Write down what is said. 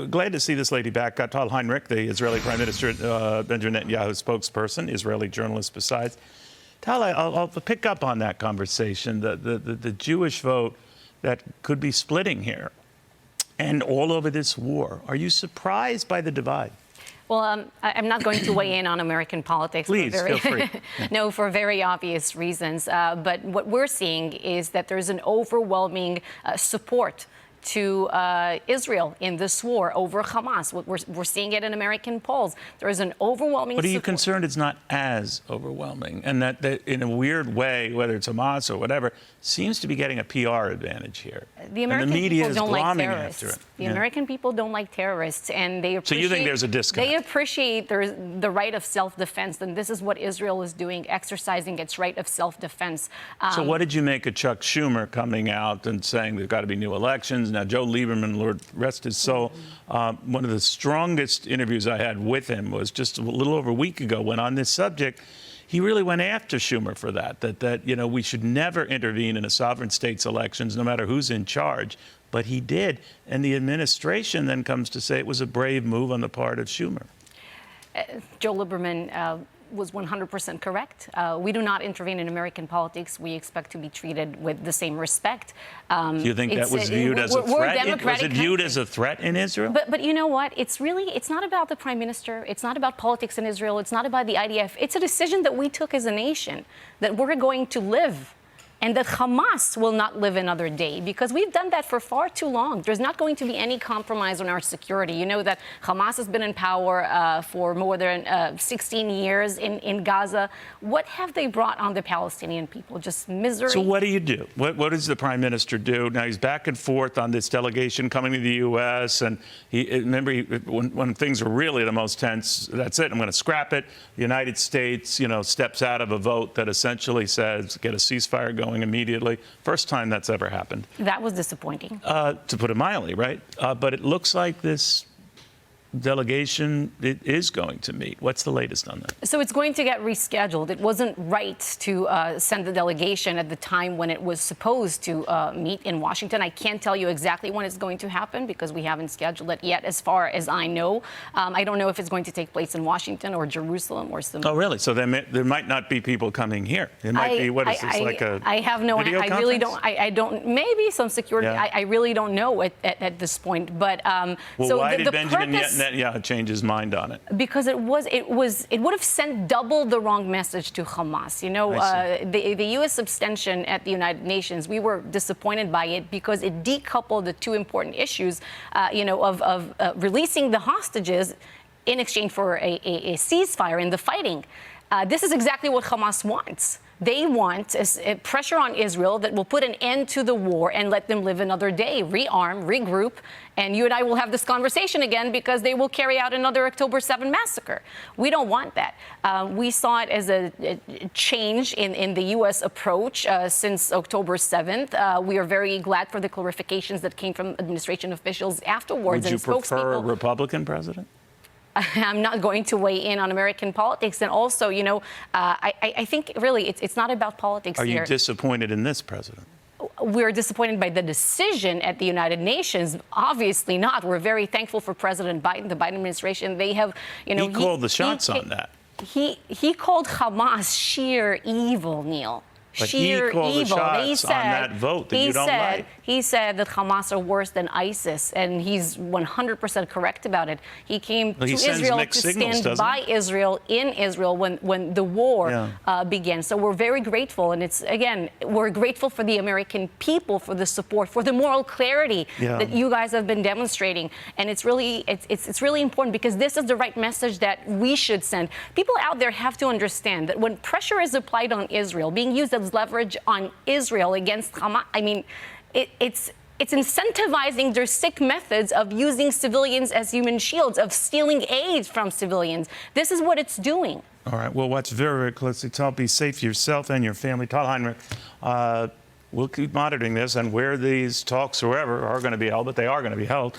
Glad to see this lady back. Tal Heinrich, the Israeli Prime Minister, Benjamin Netanyahu's spokesperson, Israeli journalist besides. Tal, I'll pick up on that conversation, the Jewish vote that could be splitting here and all over this war. Are you surprised by the divide? Well, I'm not going to weigh in on American politics. Please, feel free. No, for very obvious reasons. But what we're seeing is that there's an overwhelming support to Israel in this war over Hamas. We're seeing it in American polls. There is an overwhelming But are you support. concerned it's not as overwhelming and that in a weird way, whether it's Hamas or whatever, seems to be getting a PR advantage here? The American media people is don't like glomming terrorists. after it. The American people don't like terrorists, and they appreciate. So you think there's a disconnect? They appreciate the right of self-defense, and this is what Israel is doing, exercising its right of self-defense. So what did you make of Chuck Schumer coming out and saying there's got to be new elections? Now, Joe Lieberman, Lord rest his soul, one of the strongest interviews I had with him was just a little over a week ago when on this subject, he really went after Schumer for that you know, we should never intervene in a sovereign state's elections, no matter who's in charge. But he did. And the administration then comes to say it was a brave move on the part of Schumer. Joe Lieberman was 100% correct. We do not intervene in American politics. We expect to be treated with the same respect. Do you think that was viewed as a threat? Was it viewed as a threat in Israel? But you know what? It's not about the prime minister. It's not about politics in Israel. It's not about the IDF. It's a decision that we took as a nation, that we're going to live, and that Hamas will not live another day, because we've done that for far too long. There's not going to be any compromise on our security. You know that Hamas has been in power for more than 16 years in Gaza. What have they brought on the Palestinian people? Just misery. So what do you do? What does the prime minister do? Now, he's back and forth on this delegation coming to the U.S., and when things are really the most tense, that's it, I'm going to scrap it. The United States, you know, steps out of a vote that essentially says get a ceasefire going immediately. First time that's ever happened. That was disappointing. To put it mildly, right? But it looks like this delegation is going to meet. What's the latest on that? So it's going to get rescheduled. It wasn't right to send the delegation at the time when it was supposed to meet in Washington. I can't tell you exactly when it's going to happen because we haven't scheduled it yet, as far as I know. I don't know if it's going to take place in Washington or Jerusalem or some. Oh, really? So there might not be people coming here. It might be, what is this, like a I have no, video I really don't, I don't, maybe some security. Yeah. I really don't know at this point. But well, so why the did Benjamin purpose, Netanyahu change his mind on it? Because it would have sent double the wrong message to Hamas. You know, the U.S. abstention at the United Nations, we were disappointed by it because it decoupled the two important issues, you know, of releasing the hostages in exchange for a ceasefire in the fighting. This is exactly what Hamas wants. They want pressure on Israel that will put an end to the war and let them live another day, rearm, regroup, and you and I will have this conversation again because they will carry out another October 7 massacre. We don't want that. We saw it as a change in the U.S. approach since October 7th. We are very glad for the clarifications that came from administration officials afterwards. Would you prefer a Republican president? I'm not going to weigh in on American politics. And also, you know, I think really it's not about politics here. Are you disappointed in this president? We're disappointed by the decision at the United Nations. Obviously not. We're very thankful for President Biden, the Biden administration. They have, you know, he called the shots on that. He called Hamas sheer evil, Neil. But sheer he called evil. the shots on that vote that you don't like. He said that Hamas are worse than ISIS, and he's 100% correct about it. He came to Israel to stand by Israel in Israel when the war began. So we're very grateful, and we're grateful for the American people for the support, for the moral clarity that you guys have been demonstrating, and it's really important because this is the right message that we should send. People out there have to understand that when pressure is applied on Israel, being used as leverage on Israel against Hamas, I mean, it's incentivizing their sick methods of using civilians as human shields, of stealing aid from civilians. This is what it's doing. All right. Well, watch very, very closely. Tal, be safe yourself and your family. Tal Heinrich, we'll keep monitoring this, and where these talks, wherever, are going to be held, but they are going to be held.